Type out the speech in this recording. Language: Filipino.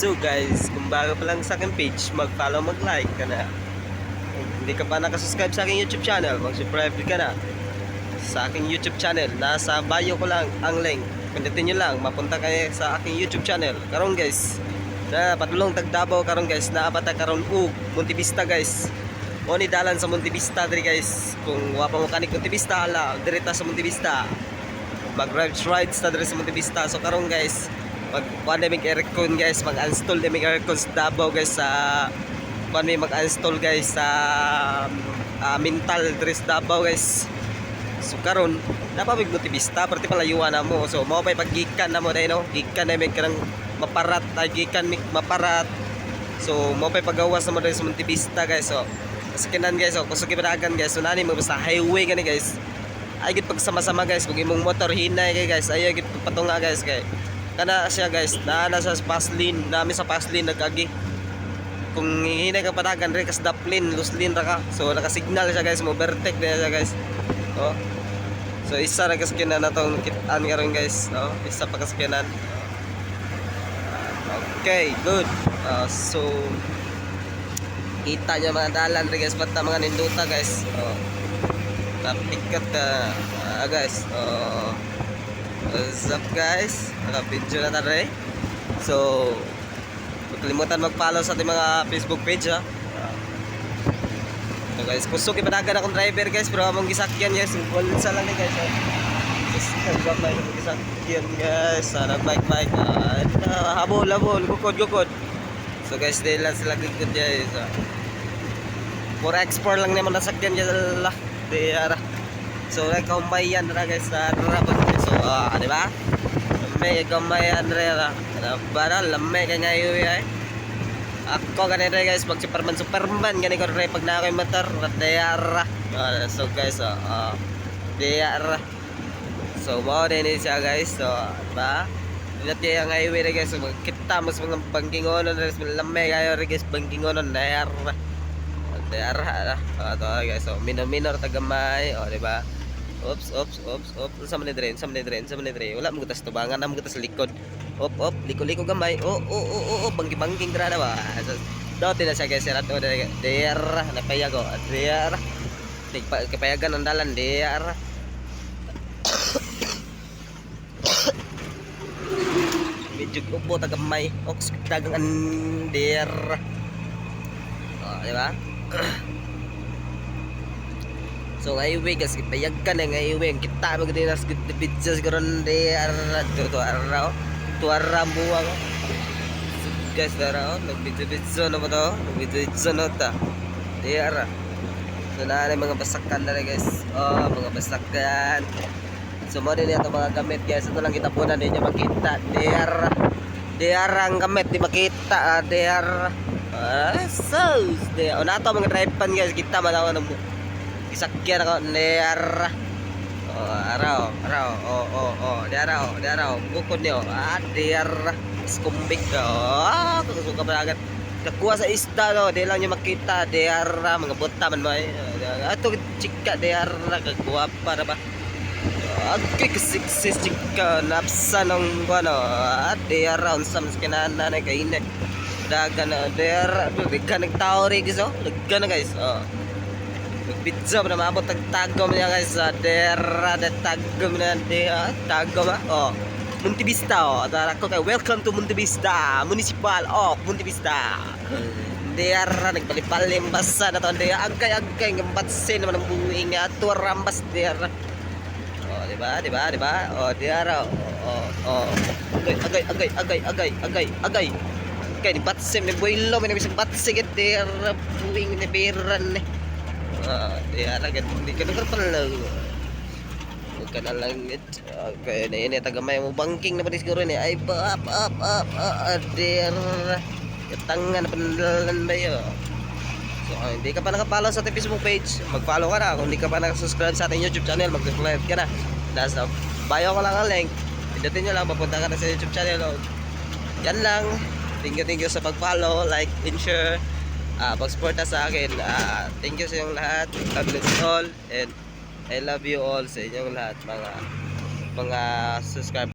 So guys, kung bago pa lang sa aking page, mag-follow, mag-like ka na. Kung hindi ka pa nakasubscribe sa aking YouTube channel, mag-subscribe ka na sa aking YouTube channel. Nasa bio ko lang ang link. Pindutin nyo lang, mapunta kayo sa aking YouTube channel. Karon guys, na patulong tagdabaw karon guys, naabata karon Monte Vista guys. O ni dalan sa Monte Vista diri guys. Kung wapa mo kanik Monte Vista, hala, direta sa Monte Vista. Mag-rides na diri sa Monte Vista. So karon guys, mag-kuhan na may aircon guys, mag-install na may aircon sa Davao guys, sa kuhan may mag-install guys sa mental diri sa Davao guys. So karon napamig Monte Vista, perti palayuan na mo. So mao pay paggikan na mo dai no, gikan na may kanang maparat, ay gikan mi maparat. So mao pay pagawas na mo diri sa Monte Vista guys. So kaskinan guys, so kusog ibadagan guys, so nani mo sa highway gani guys. Ay gid pagsama-sama guys, kung imong motor hinay kay guys, ay gid patunga guys kay kana siya guys, na sa fast lane, nami sa fast lane nagagi. Kung hinay ka padagan rin kas daplin, loose lane ra ka. So naka-signal siya guys, mo overtake na siya guys. Oh. So isa ra kaskinan na tong kitaan karon guys, no? Isa pa kaskinan. Okay, good. So kita niya mga dalan rin guys, basta mga ninduta guys. Napikat guys. What's up guys? Naka-video na tayo. So huwag kalimutan mag-follow sa ating mga Facebook page ha. So guys, kusog ipadagan akong driver guys, pero among gisakyan guys, walsa lang ni guys. Just nag-bike akong gisakyan guys. Nag-bike. Habol, gukod. So guys, dahil lang sila gukod guys. Pura export lang naman nasakyan guys. So like kumayan na guys sa rabat. So di ba? May kumayan ra. Para lamay ka ngayon ay. Ako ganito guys, pag Superman gani ko rin pag na ako yung motor, dayara. So guys, dayara. So mo din siya guys. So ba? Inati ang highway na guys, so, kita mas mga bangkingonon res lamay kayo rin guys, bangkingonon dayara. Dayara. To guys, so minor tagamay, di ba? Oops. Sa man dire. Wala mo gutas tubangan, na mo gutas likod. Op, liko gamay. Bangking grada ba. So, dati na siya guys, rato der, napayago. Der. Kapayagan ang dalan der. Medyo upo tagamay. Oks dagang der. Di ba? So highway guys, payag ka na highway, kita magdi nas pizza siguro ndi to araw buwang guys dara nagpizza na ba to, nagpizza na ta diara. So na mga basakan na guys, mga basakan. So mo din ito mga gamit guys, ito lang kita punan din yung makita diara ang gamit di makita diara. So na to mga drive pan guys, kita manaw ng isakyan ako der. Araw. Deraw. Bukod niyo. Der. Skumbik ka. Suka ba agad. Kakuha sa isda no, di lang niyo makita der, mga buta man may. Ato chika der, kakuha para ba. Okay, success chika napsa ng ano, der unsa man kinana na kaine. Dagan der, dagan nagtao ri guys, dagan na guys. Pizza na maabot ang tagom niya guys sa dera de tagom na tagom Monte Vista tara ko kay welcome to Monte Vista Municipal of Monte Vista. Dera nagpalipalim basa na to dera agay ngambatsin naman ang buwing ato rambas dera. Di ba? Dera agay kay ni batsim ni boylo may bisag batsigit dera buwing ni beran ni. Dera gad hindi ka lugar pala. Huwag ka na lang kaya na yun tagamay mo banking na pa siguro ni ay up dera katangan pandalan ba yun. So hindi ka pa nakapollow sa ating Facebook page, mag-follow ka na. Kung hindi ka pa nakasubscribe sa ating YouTube channel, mag-subscribe ka na. Nasa bio ko lang ang link, pindutin nyo lang, papunta ka na sa YouTube channel. Yan lang. Thank you sa pag-follow, like and share, pag-support sa akin. Thank you sa inyong lahat. God bless all and I love you all sa inyong lahat mga subscribers.